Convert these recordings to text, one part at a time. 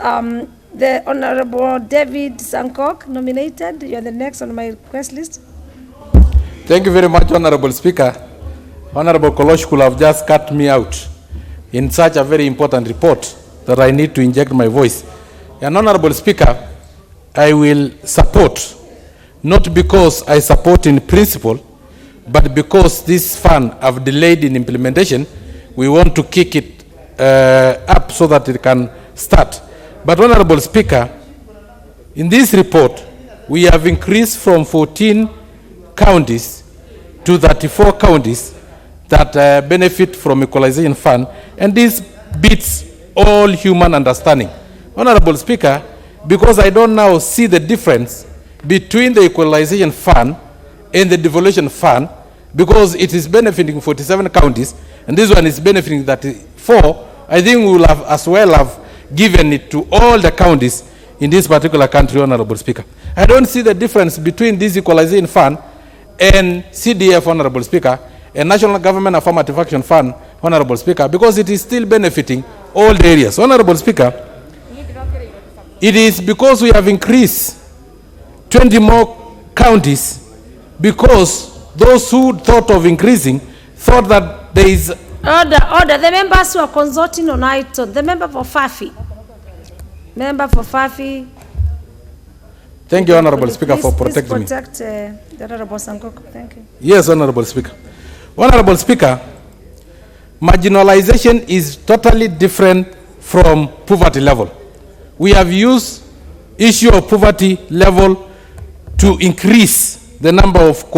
The Honorable David Sankok nominated. You are the next on my request list. Thank you very much, Honorable Speaker. Honorable Kolosh could have just cut me out in such a very important report that I need to inject my voice. And Honorable Speaker, I will support, not because I support in principle, but because this fund have delayed in implementation, we want to kick it up so that it can start. But Honorable Speaker, in this report, we have increased from 14 counties to 34 counties that benefit from equalization fund, and this beats all human understanding. Honorable Speaker, because I don't now see the difference between the equalization fund and the devolution fund, because it is benefiting 47 counties, and this one is benefiting 34, I think we will have as well have given it to all the counties in this particular country, Honorable Speaker. I don't see the difference between this equalization fund and CDF, Honorable Speaker, and National Government Affirmative Action Fund, Honorable Speaker, because it is still benefiting all the areas. Honorable Speaker, it is because we have increased 20 more counties, because those who thought of increasing thought that there is... Order. The members who are consulting on item. The member for Fafi. Member for Fafi. Thank you, Honorable Speaker, for protecting me. Please protect the Honorable Sankok. Thank you. Yes, Honorable Speaker. Honorable Speaker, marginalization is totally different from poverty level. We have used issue of poverty level to increase the number of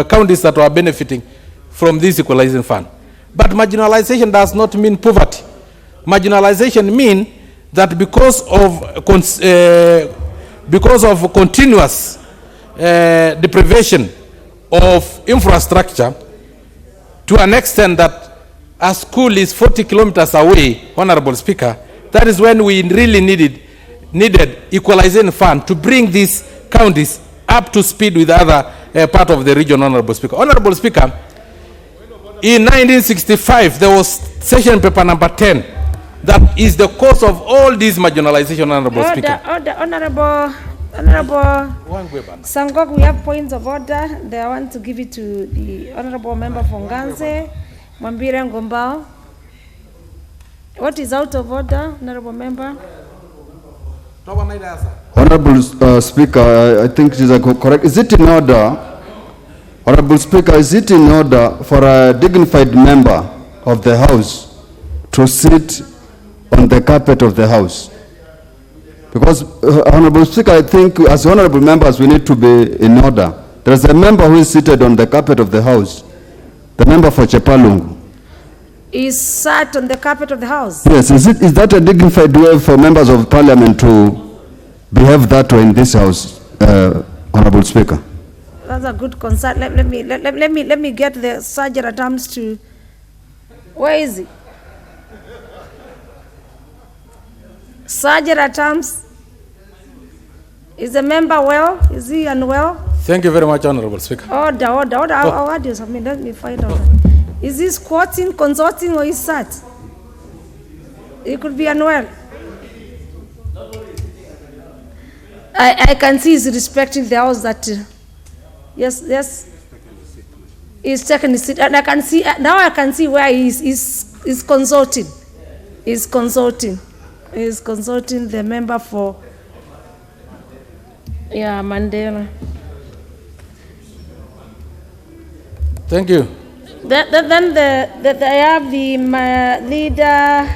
counties that are benefiting from this equalization fund. But marginalization does not mean poverty. Marginalization means that because of continuous deprivation of infrastructure, to an extent that a school is 40 kilometers away, Honorable Speaker, that is when we really needed equalization fund to bring these counties up to speed with other part of the region, Honorable Speaker. Honorable Speaker, in 1965, there was session paper number 10 that is the cause of all this marginalization, Honorable Speaker. Honorable Sankok, we have points of order. I want to give it to the Honorable Member for Nganze, Mwambire Ngombao. What is out of order, Honorable Member? Honorable Speaker, I think it is correct. Is it in order? Honorable Speaker, is it in order for a dignified member of the House to sit on the carpet of the House? Because, Honorable Speaker, I think as honorable members we need to be in order. There is a member who is seated on the carpet of the House, the member for Chepalungu. Is sat on the carpet of the House? Yes, is that a dignified way for members of Parliament to behave that way in this House, Honorable Speaker? That's a good concern. Let me get the Sergeant at Arms to... Where is he? Sergeant at Arms? Is the member well? Is he unwell? Thank you very much, Honorable Speaker. Order. Let me find out. Is he squatting, consulting, or is sat? He could be unwell. I can see he's respecting the House that... Yes. He's taking his seat. And I can see, now I can see where he's consulting. He's consulting the member for... Yeah, Mandela. Thank you. Then I have the leader,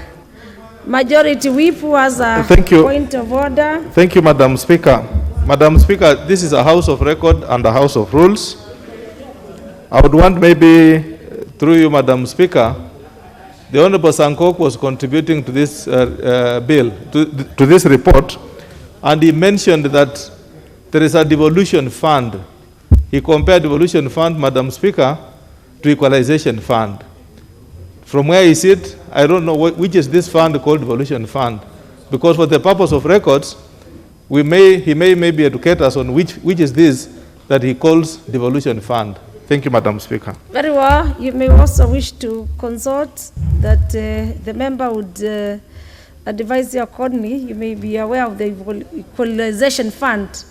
Majority Whip, who has a point of order. Thank you, Madam Speaker. Madam Speaker, this is a House of Record and a House of Rules. I would want maybe, through you, Madam Speaker, the Honorable Sankok was contributing to this bill, to this report, and he mentioned that there is a devolution fund. He compared devolution fund, Madam Speaker, to equalization fund. From where is it? I don't know which is this fund called devolution fund, because for the purpose of records, he may maybe educate us on which is this that he calls devolution fund. Thank you, Madam Speaker. Very well. You may also wish to consult that the member would advise you accordingly. You may be aware of the equalization fund.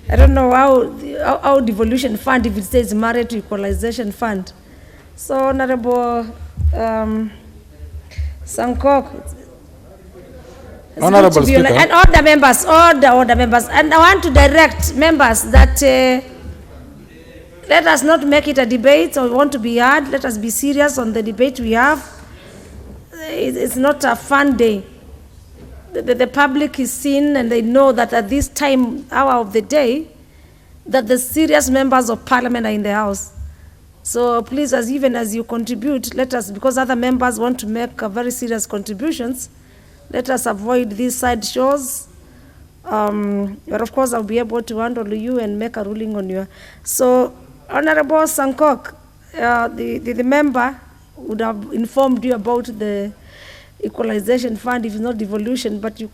I don't know how devolution fund, if it says married to equalization fund. So Honorable Sankok. Honorable Speaker. And all the members, and I want to direct members that let us not make it a debate or want to be hard. Let us be serious on the debate we have. It's not a fun day. The public is seen and they know that at this hour of the day, that the serious members of parliament are in the house. So please, even as you contribute, let us, because other members want to make very serious contributions, let us avoid these side shows. But of course, I'll be able to handle you and make a ruling on you. So, Honorable Sankok, the member would have informed you about the equalization fund, if it's not devolution, but you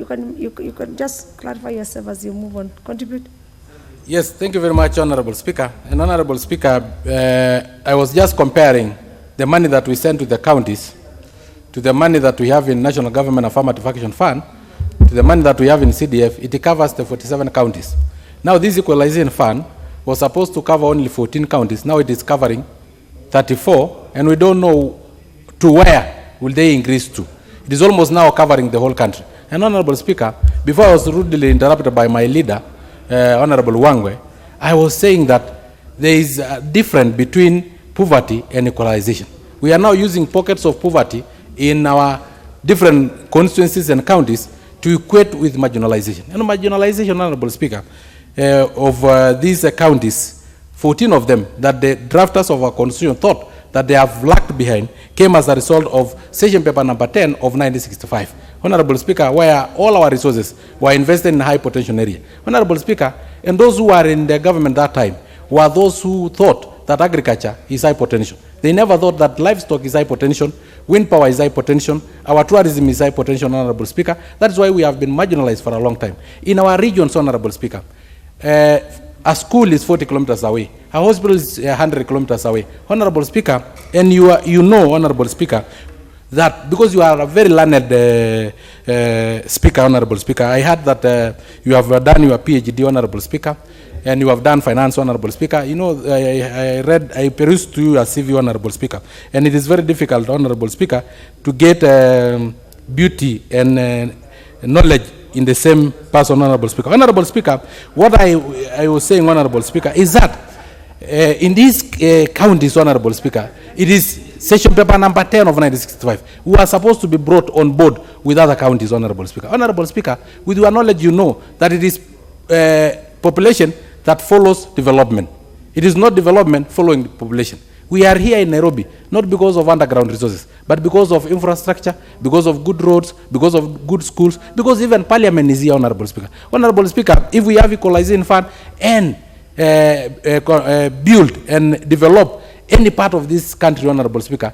can just clarify yourself as you move on. Contribute. Yes, thank you very much, Honorable Speaker. And Honorable Speaker, I was just comparing the money that we send to the counties to the money that we have in National Government Affirmative Action Fund, to the money that we have in CDF. It covers the 47 counties. Now, this equalization fund was supposed to cover only 14 counties. Now it is covering 34, and we don't know to where will they increase to. It is almost now covering the whole country. And Honorable Speaker, before I was rudely interrupted by my leader, Honorable Wangwe, I was saying that there is a difference between poverty and equalization. We are now using pockets of poverty in our different constituencies and counties to equate with marginalization. And marginalization, Honorable Speaker, of these counties, 14 of them that the drafters of our constitution thought that they have lagged behind, came as a result of session paper number 10 of 1965. Honorable Speaker, where all our resources were invested in high potential area. Honorable Speaker, and those who were in the government that time were those who thought that agriculture is high potential. They never thought that livestock is high potential, wind power is high potential, our tourism is high potential, Honorable Speaker. That's why we have been marginalized for a long time. In our regions, Honorable Speaker, a school is 40 kilometers away. A hospital is 100 kilometers away. Honorable Speaker, and you know, Honorable Speaker, that because you are a very learned speaker, Honorable Speaker, I heard that you have done your PhD, Honorable Speaker, and you have done finance, Honorable Speaker. You know, I perused to you a CV, Honorable Speaker, and it is very difficult, Honorable Speaker, to get beauty and knowledge in the same person, Honorable Speaker. Honorable Speaker, what I was saying, Honorable Speaker, is that in these counties, Honorable Speaker, it is session paper number 10 of 1965. We are supposed to be brought on board with other counties, Honorable Speaker. Honorable Speaker, with your knowledge, you know that it is population that follows development. It is not development following population. We are here in Nairobi, not because of underground resources, but because of infrastructure, because of good roads, because of good schools, because even parliament is here, Honorable Speaker. Honorable Speaker, if we have equalization fund and build and develop any part of this country, Honorable Speaker,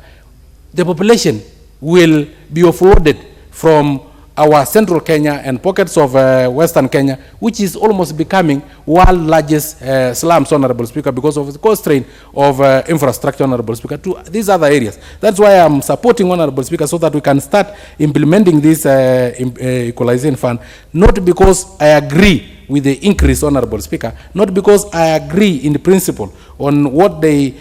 the population will be offloaded from our central Kenya and pockets of western Kenya, which is almost becoming world's largest slums, Honorable Speaker, because of the constraint of infrastructure, Honorable Speaker, to these other areas. That's why I'm supporting, Honorable Speaker, so that we can start implementing this equalization fund, not because I agree with the increase, Honorable Speaker, not because I agree in the principle on what they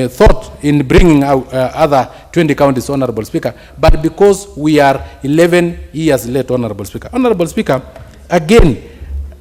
thought in bringing out other 20 counties, Honorable Speaker, but because we are 11 years late, Honorable Speaker. Honorable Speaker, again,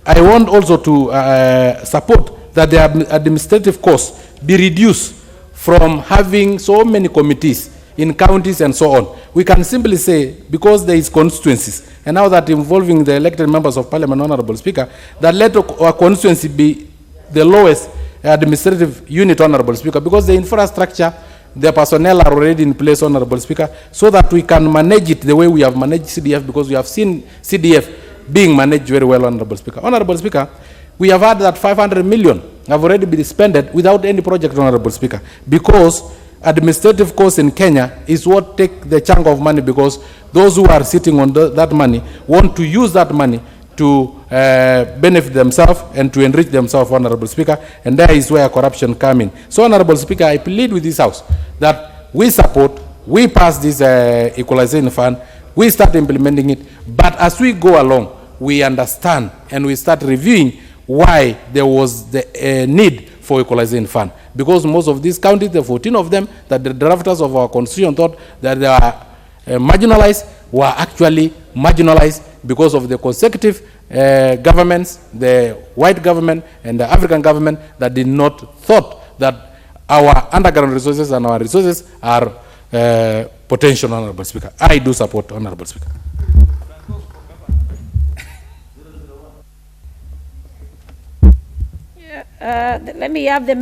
I want also to support that the administrative costs be reduced from having so many committees in counties and so on. We can simply say, because there is constituencies, and now that involving the elected members of parliament, Honorable Speaker, that let our constituency be the lowest administrative unit, Honorable Speaker, because the infrastructure, the personnel are already in place, Honorable Speaker, so that we can manage it the way we have managed CDF, because we have seen CDF being managed very well, Honorable Speaker. Honorable Speaker, we have had that 500 million have already been spent without any project, Honorable Speaker, because administrative costs in Kenya is what take the chunk of money, because those who are sitting on that money want to use that money to benefit themselves and to enrich themselves, Honorable Speaker, and there is where corruption comes in. So, Honorable Speaker, I plead with this House that we support, we pass this equalization fund we start implementing it. But as we go along, we understand and we start reviewing why there was the need for equalization fund. Because most of these counties, the 14 of them, that the drafters of our constitution thought that they are marginalized, were actually marginalized because of the consecutive governments, the white government and the African government, that did not thought that our underground resources and our resources are potential, Honorable Speaker. I do support, Honorable Speaker. Let me have the